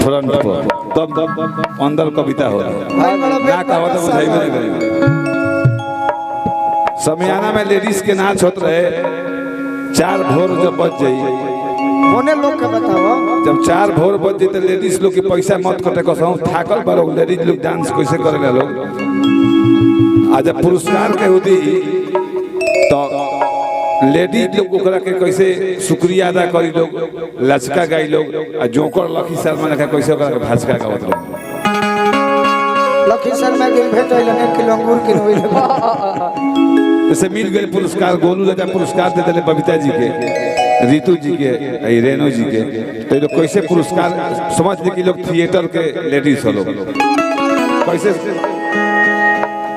Front पर तब अंदर कविता हो ना कहो तो बुझाई नहीं करेंगे। समियाना में लेडीज के नाच होते रहे 4 भोर जब बज जाई होने लोग के बताओ जब 4 भोर बज जाई तो लेडीज लोग के पैसा मत कटे कसम थाकल पर लेडीज लोग डांस कैसे करेला लोग। आज जब पुरस्कार के होती तो लेडीज लोग ओकरा के कैसे शुक्रिया अदा करी लोग लचका गाई लोग आ जोकर लखी शर्मा ने कैसे ओकरा के भाजका गावत लोग। लखी शर्मा के भेट होइल ने किलो अंगूर किन होइल जैसे मिल गए पुरस्कार गोलू राजा पुरस्कार दे दिले बबीता जी के रितु जी के रेणु जी के तो लोग कैसे पुरस्कार समझ दे कि लोग थिएटर के लेडीज हो लोग कैसे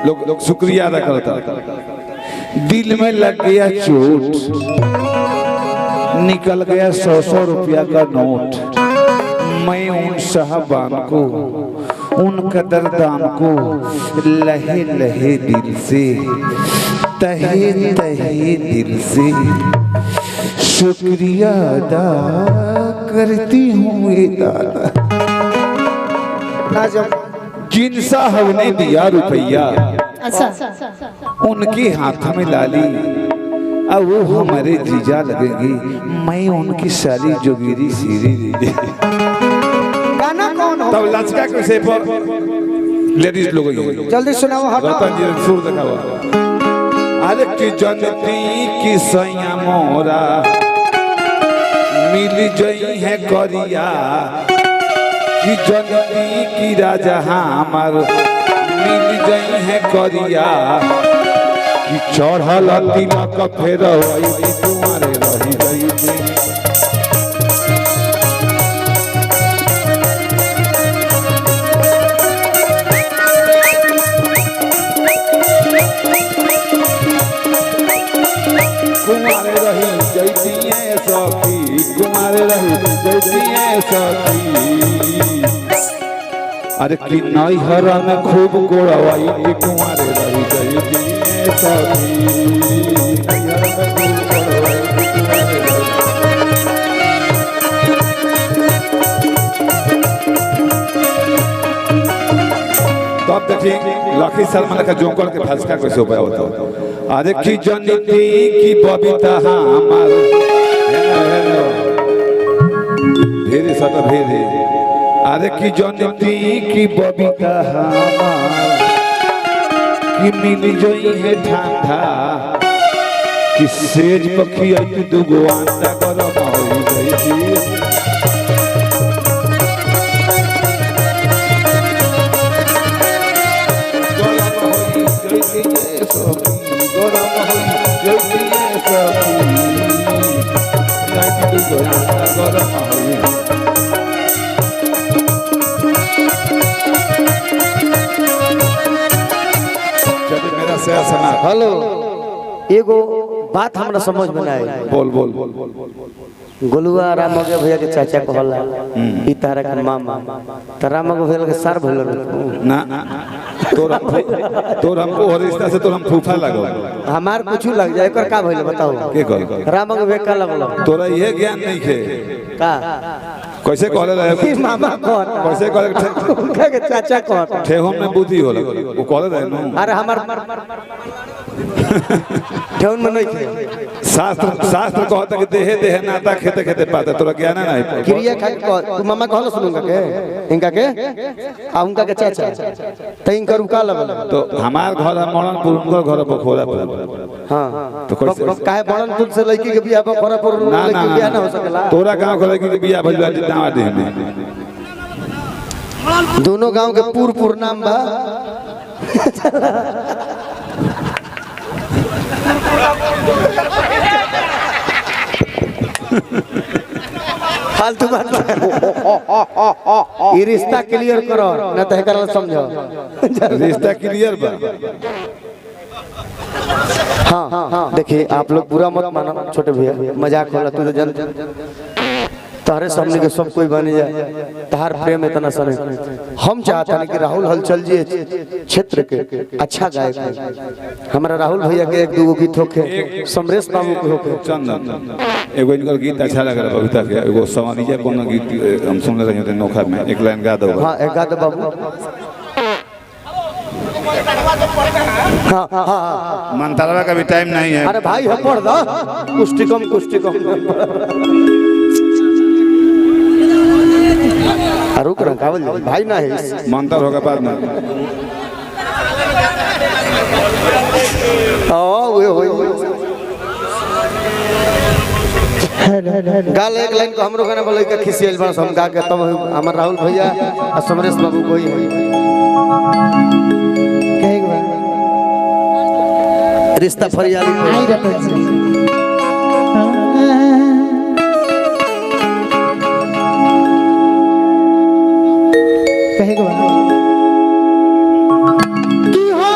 लोग शुक्रिया अदा करता। दिल में लग गया चोट निकल गया 100 रुपया का नोट मैं उन साहबान को उन कदरदान को लहे लहे दिल से तहे तहे दिल से शुक्रिया अदा करती हूँ दादा। ना जब जिन साहब ने दिया रुपया उनके हाथ में लाली अब वो हमारे जीजा लगेंगी मैं उनकी साली जोगिरी सीरी दे गाना कौन हो तब लचका कैसे पर लेडीज लोग जल्दी सुनाओ रतन जी सुर दिखाओ। अरे की जनती की सैया मोरा मिल जई है करिया की जनती की राजा हमार मिल जई है करिया कि चढ़ल तिलक फेर तुम्हारे रही गई कुमारे रही जैतिए सखी कुमारे रही जैतिए सखी। अरे कि नैहर में खूब गोड़वाई कि कुमारे रही जैतिए सखी नैहर में खूब गोड़वाई कि कुमारे रही। तब देखिए लखी शर्मा का जोकर के भाजका कैसे उपाय होता। अरे की जनती की बबीता हमार भेरे सटा भेरे अरे की जनती की बबीता हमार कि मिल जोई है ठंडा कि सेज पखी आई दुगो अंडा गरम हो गई थी। हेलो एगो बात हमरा समझ में ना आई बोल बोल गोलुआ राम के भैया के चाचा कहला ई तारा के मामा त राम के भैया के सर भइल ना तोर हमको और रिश्ता से तो हम फूफा लगो हमार कुछ लग जाए एकर का भइल बताओ के कह राम के भैया का लगल तोरा ये ज्ञान नहीं खे का कैसे कहले रहे मामा कौन कैसे कहले उनका के चाचा कौन ठेहुम में बुद्धि होला वो कहले रहे नो अरे हमार ठेहुन में नहीं थे शास्त्र कहता कि देहे देहे नाता खेते खेते पाता तोरा ज्ञान नहीं क्रिया खा तू मामा कहल सुनूंगा के इनका के आ उनका के चाचा त इनकर का लगल तो हमार घर मरणपुर उनकर घर बखोरा पर हां तो कैसे काहे मरणपुर से लड़की के बियाह बखोरा पर लड़की के बियाह ना हो सकेला तोरा गांव के लड़की के बियाह भइल दावा दे दोनों गांव के पूर नाम बा फालतू बात ये रिश्ता क्लियर करो ना तो एकरा समझो रिश्ता क्लियर बा। हाँ देखिए आप लोग बुरा मत मानो छोटे भैया मजाक होला तू तो तारे सामने के सब कोई बने जाए, तार प्रेम इतना सने। हम चाहते हैं कि राहुल हलचल जी क्षेत्र के अच्छा गायक है। हमारा राहुल भैया के एक दो गीत होके, समरेश बाबू के होके। चंदन एगो इनकर गीत अच्छा लग रहा बबीता के, एगो सवारिया कोनो गीत हम सुन रहे थे नोखा में, एक लाइन गा दो। हाँ एक गा दो बाबू। हाँ हाँ हाँ मंतरवा का भी टाइम नहीं है। अरे भाई हम पढ़ दो, कुश्ती कम रुक रहा कावल भाई ना है मंतर होगा बाद में। गाल एक लाइन को हमरो गाना बोले के खिसियल बस हम गा के तब हमर राहुल भैया और समरेश बाबू कोई है कहेगा रिश्ता फरियादी आई रहता है कहेगा कि हो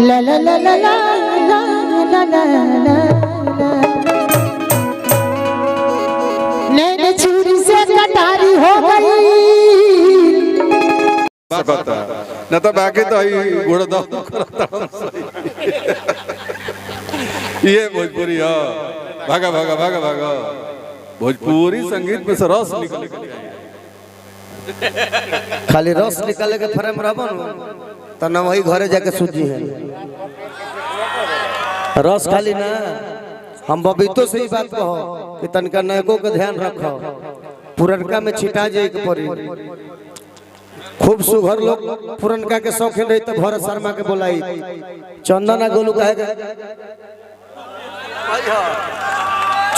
la la la la la la la la la नैन छुरी से कटारी हो गई न तो बाकी तो गुड़ दो ये भोजपुरी हो भागा भागा भागा भागा भोजपुरी संगीत में से रस निकल खाली रस निकाले के फ्रेम रहबन त न वही घरे जाके सूजी है रस खाली ना। हम बबीतो से ही बात कहो कि तनका नयको के ध्यान रखो, पुरनका में छिटा जाए के पड़ी। खूब सुघर लोग पुरनका के शौकीन रही तो भरत शर्मा के बोलाई चंदना गोलू कहेगा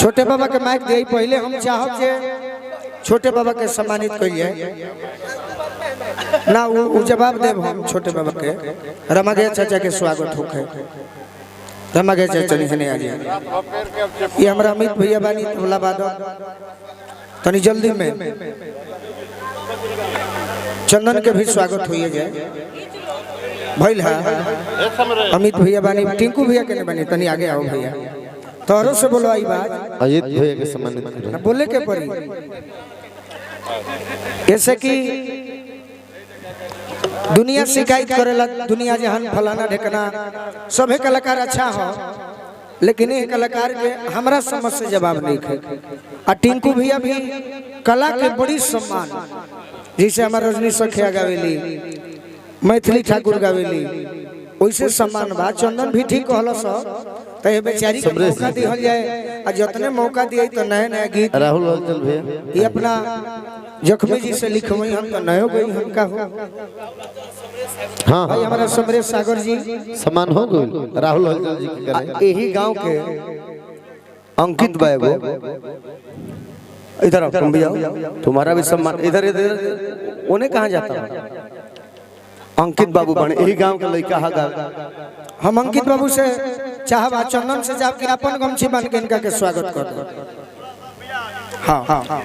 छोटे बाबा के माइक दे पहले हम चाहब जे छोटे बाबा के सम्मानित करिए ना वो जवाब देव हम छोटे बाबा के रमागे चाचा के स्वागत होखे रमागे चाचा ने आ जाए ये हमरा अमित भैया बानी तबला बादक तनी जल्दी में चंदन के भी स्वागत होइए जाए भइल है अमित भैया बानी टिंकू भैया के ने बानी तनी आगे आओ भैया तोरो से बोलो आई बात अजीत भैया के सम्मानित करो बोले के पड़ी ऐसे कि दुनिया शिकायत करेला दुनिया जहान फलाना ढेकना सभे कलाकार अच्छा हो लेकिन ये कलाकार के हमरा समझ से जवाब नहीं है। और टिंकू भैया भी कला के बड़ी सम्मान जैसे हमारा रजनी सखिया गावेली मैथिली ठाकुर गावेली वैसे सम्मान बा। चंदन भी ठीक कहल तो ये बेचारी को मौका दिहल जाए और जितने मौका दिए तो नया नया गीत राहुल हलचल भैया ये अपना जख्मी जी से लिखवाई हम तो नयो गई हम का हो हाँ भाई हमारा समरेश सागर जी सम्मान हो गई राहुल हलचल जी के करे यही गांव के अंकित बाएगो इधर आओ तुम भी आओ तुम्हारा भी सम्मान इधर इधर उन्हें कहाँ जाता अंकित बाबू बने यही गांव के लड़का हा हम अंकित बाबू से चाहबा चंदन से जाके अपन गमछी बांध के इनका के स्वागत कर दो। हाँ हाँ हाँ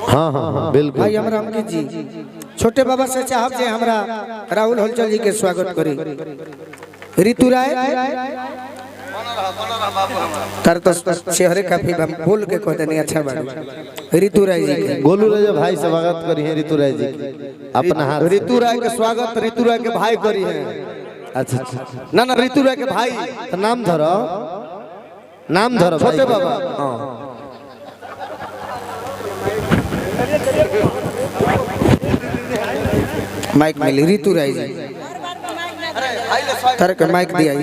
हाँ हाँ बिल्कुल भाई हमारा अंकित जी छोटे बाबा से चाहब जे हमरा राहुल हलचल जी के स्वागत करी। ऋतु राय तार तो चेहरे काफी बोल के कहते नहीं अच्छा बात ऋतु राय जी के गोलू राजा भाई स्वागत करी है ऋतु राय जी अपना हाथ ऋतु राय के स्वागत ऋतु राय के भाई करी है। अच्छा ना ना ऋतु राय के भाई तो नाम धरो छोटे बाबा हाँ माइक मिली ऋतु राय जी तार के माइक दिया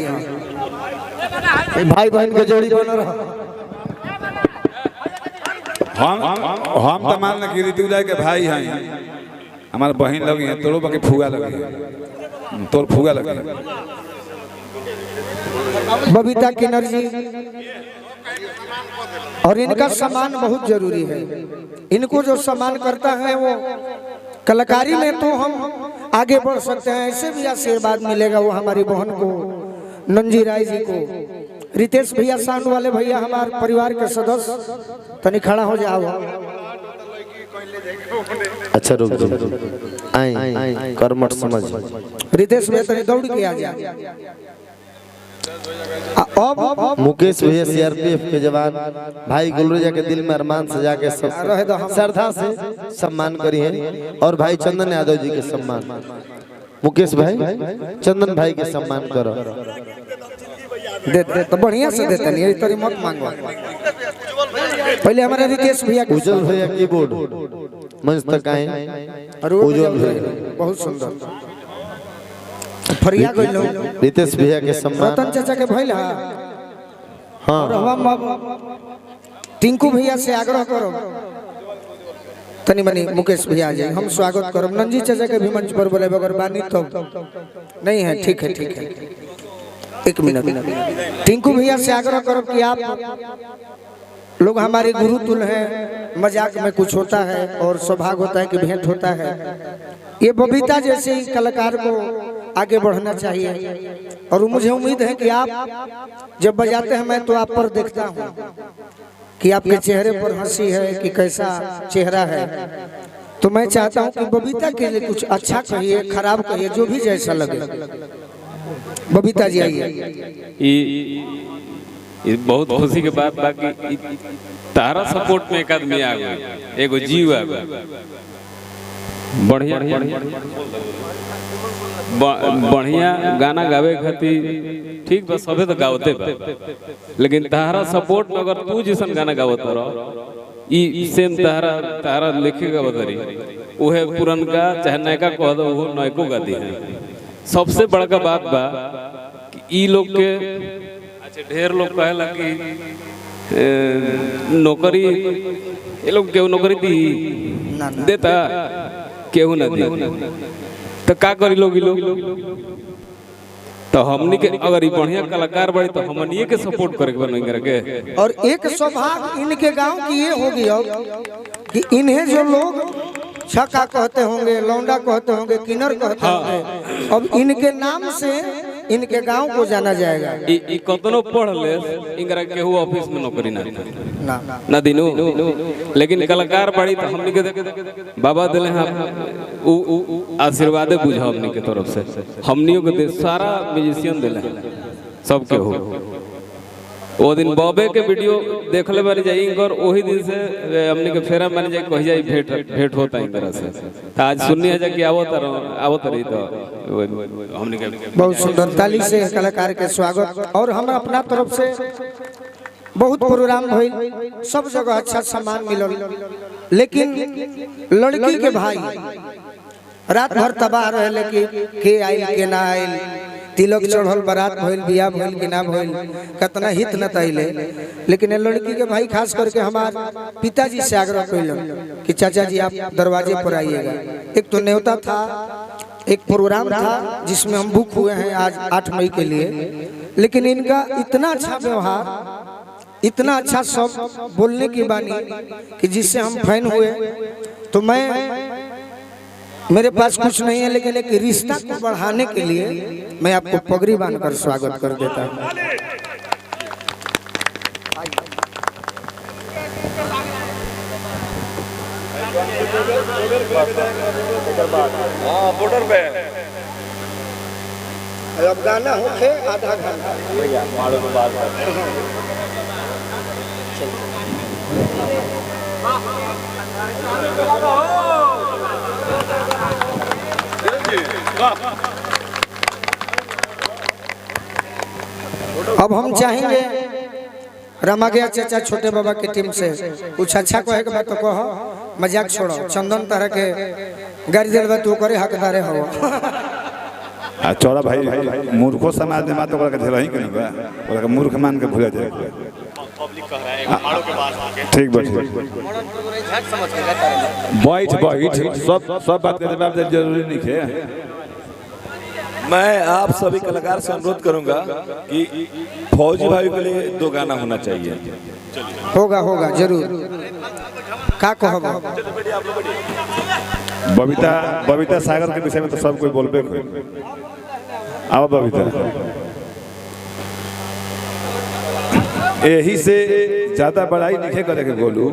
भाई बहन के जोड़ी बन रहा हम तो मान कि ऋतु राय के भाई हैं हमारे बहन लगे हैं तोरो बाकी फुआ लगे तोर फुआ लगे बबीता किन्नर जी और इनका सम्मान बहुत जरूरी है। इनको जो सम्मान करता है वो कलाकारी में तो हम आगे बढ़ सकते हैं ऐसे भी आशीर्वाद मिलेगा वो हमारी बहन को नंजी राय जी को रितेश भैया साउंड वाले भैया हमारे परिवार के सदस्य तनी खड़ा हो जाओ। अच्छा रुक आए कर्मठ समझ रितेश भैया तनी दौड़ के आ जा। अब मुकेश भैया सीआरपीएफ के जवान भाई गुलरेजा के दिल में अरमान सजा के श्रद्धा से सम्मान करी है और भाई चंदन यादव जी के सम्मान। मुकेश भाई चंदन भाई के सम्मान करो। दे तो बढ़िया से देते नहीं तोरी मत मांगो। पहले हमारे रितेश भैया उज्जवल भैया कीबोर्ड मंच तक आए। उज्जवल भैया बहुत सुंदर फरिया गइलो। रितेश भैया के सम्मान। रतन चाचा के भइल हां और हम टिंकू भैया से आग्रह करो तनी मनी मुकेश भैया आ जाए हम स्वागत करो। नंजी चाचा के भी मंच पर बोले अगर बानी तो नहीं है। ठीक है ठीक है एक मिनट। टिंकू भैया से आग्रह करो कि आप लोग हमारे गुरु तुल्य हैं। मजाक में कुछ होता है और सौभाग्य होता है कि भेंट होता है। ये बबीता जैसे ही कलाकार को आगे बढ़ना चाहिए और मुझे उम्मीद है कि आप जब बजाते हैं मैं तो आप पर देखता हूँ कि आपके चेहरे पर हंसी है कि कैसा चेहरा है। तो मैं चाहता हूँ कि बबीता के लिए कुछ अच्छा कहिए खराब कहिए जो भी जैसा लगे। बबीता जी आइए। ये बहुत खुशी के बात बाकी तारा सपोर्ट में एक आदमी आ गया एगो जीव आ गया बढ़िया बढ़िया गाना गावे खातिर ठीक बस सबे तो गावते बा लेकिन तारा सपोर्ट में अगर तू जैसन गाना गावत रहो ई सेम तारा लिखेगा बतरी उहे पुरनका चाहे नयका कह दो वो नयको गा दी है। सबसे बड़का बात बा कि ई लोग के अच्छा ढेर लोग कहेला कि नौकरी ये लोग केहू नौकरी दी देता केहू ना दी तो का करी लोग तो हमनी के अगर बढ़िया कलाकार बड़ी तो हमनी के सपोर्ट करे के। और एक सौभाग्य इनके गांव की ये होगी अब कि इन्हें जो लोग छक्का कहते होंगे लौंडा कहते होंगे किन्नर कहते होंगे अब इनके नाम से इनके गांव को जाना जाएगा। ई कतनो पढ़ ले इंगरा केहू ऑफिस में नौकरी ना दिनु लेकिन कलाकार बड़ी तो हमनी के बाबा दिले हम आशीर्वाद बुझा हमनी के तरफ से हमनियों के सारा म्यूजिशियन दिले सबके हो। वो दिन बॉबे के वीडियो देखले बारी जाई इंगर ओही दिन से हमनी के फेरा माने जाई कहि जाई भेंट होता है तरह से तो आज सुननी है कि आवत रही तो हमनी के बहुत सुंदर ताली से कलाकार के स्वागत। और हम अपना तरफ से बहुत प्रोग्राम भइल सब जगह अच्छा सम्मान मिलल लेकिन लड़की के भाई रात भर तबाह रहे लेकिन के आइल के ना आइल तिलक चढ़ल बारात भइल बियाह भइल कि ना भइल कितना हित न तैले लेकिन लड़की के भाई खास करके हमार पिताजी से आग्रह कैलन कि चाचा जी आप दरवाजे पर आइएगा। एक तो न्योता था एक प्रोग्राम था जिसमें हम बुक हुए हैं आज 8 मई के लिए लेकिन इनका इतना अच्छा व्यवहार इतना अच्छा सब बोलने की बानी कि जिससे हम फैन हुए। तो मैं मेरे पास कुछ नहीं है लेकिन एक रिश्ता को बढ़ाने के लिए मैं आपको पगड़ी बांधकर स्वागत कर देता हूँ। बॉर्डर पे अब गाना होके आधा घंटा अब हम चाहेंगे रामागया चाचा छोटे बाबा की टीम से कुछ अच्छा कहे के बात तो कहो मजाक छोड़ो। चंदन तरह के गाड़ी दिलवा तू करे हकदारे हो आ चौड़ा भाई मूर्खो समाज में मातो के झेलही के नहीं बा ओकरा मूर्ख मान के भूल जाए पब्लिक कह रहा है पहाड़ों के पास आके ठीक बैठ सब बात के जवाब जरूरी नहीं है। मैं आप सभी कलाकार से अनुरोध करूंगा कि फौजी भाई के लिए 2 गाना होना चाहिए। होगा जरूर का कहो बबीता सागर के विषय में तो सब कोई बोलबे आओ बबीता यही से ज्यादा बड़ाई नहीं करे के गोलू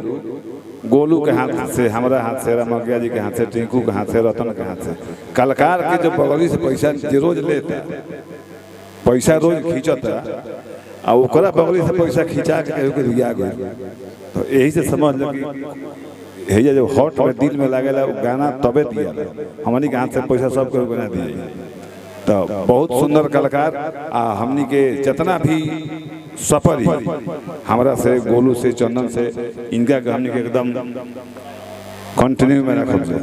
गोलू के हाथ से, हमारा हाथ से, रमगिया जी के हाथ से, टिंकू के हाथ से, रतन के हाथ से, कलाकार के जो बगली से पैसा जे रोज लेता पैसा रोज खींचता आ ओकरा बगली से पैसा खींचा के केहू के दिया गई। तो यही से समझ लो कि हे जो हॉट में दिल में लागेला वो गाना तबे दिया हमनी के हाथ से पैसा सब केहू के ना दिए। तो बहुत सुंदर कलाकार आ हमनी के जितना भी सफर ही हमरा से, गोलू से, चंदन से, इनका के हमनी के एकदम कंटिन्यू में रखब से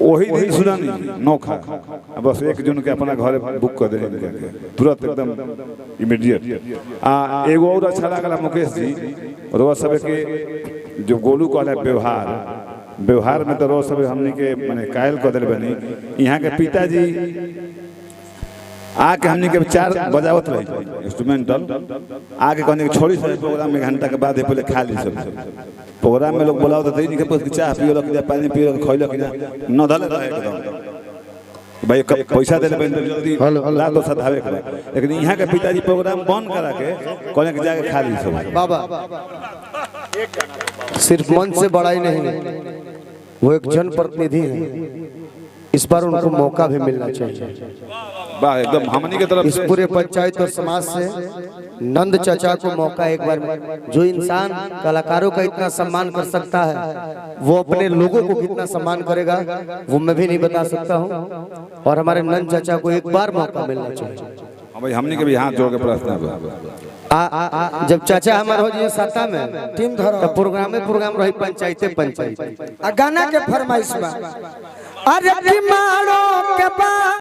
वही दिन सुना नहीं नौखा बस 1 जून के अपना घर बुक कर देने तुरंत एकदम इमीडिएट। एगो और अच्छा लागला मुकेश जी रोज सब के जो गोलू कहले व्यवहार में तो रोज सब हमनी के माने कायल कर दिल बनी। यहाँ के पिताजी आके हमने के 4 बजावत रही इंस्ट्रूमेंटल आके कहने के छोड़ी सब प्रोग्राम में घंटा के बाद पहले खा ली सब प्रोग्राम में लोग बुलाओ तो नहीं के चाह पियो कि पानी पियो खइलो कि न धले रहे एकदम भाई पैसा देले बंद जल्दी ला तो सधावे के। लेकिन यहाँ के पिताजी प्रोग्राम बंद करा के कहने के जाके खा ली सब। बाबा सिर्फ मन से बड़ाई नहीं, वो एक जनप्रतिनिधि है, इस बार उनको मौका भी मिलना चाहिए। वाह एकदम हमनी के तरफ इस पूरे पंचायत और समाज से नंद चाचा को मौका एक बार, जो इंसान कलाकारों का इतना सम्मान कर सकता है वो अपने लोगों को कितना सम्मान करेगा वो मैं भी नहीं बता सकता हूँ। और हमारे नंद चाचा को एक बार मौका मिलना चाहिए। भाई हमनी के भी हाथ जोड़ के प्रार्थना बा। जब चाचा हमारे हो जाए सत्ता में टीम धरो तो प्रोग्राम रही पंचायत आ गाना के फरमाइश बा। अरे मारो के बा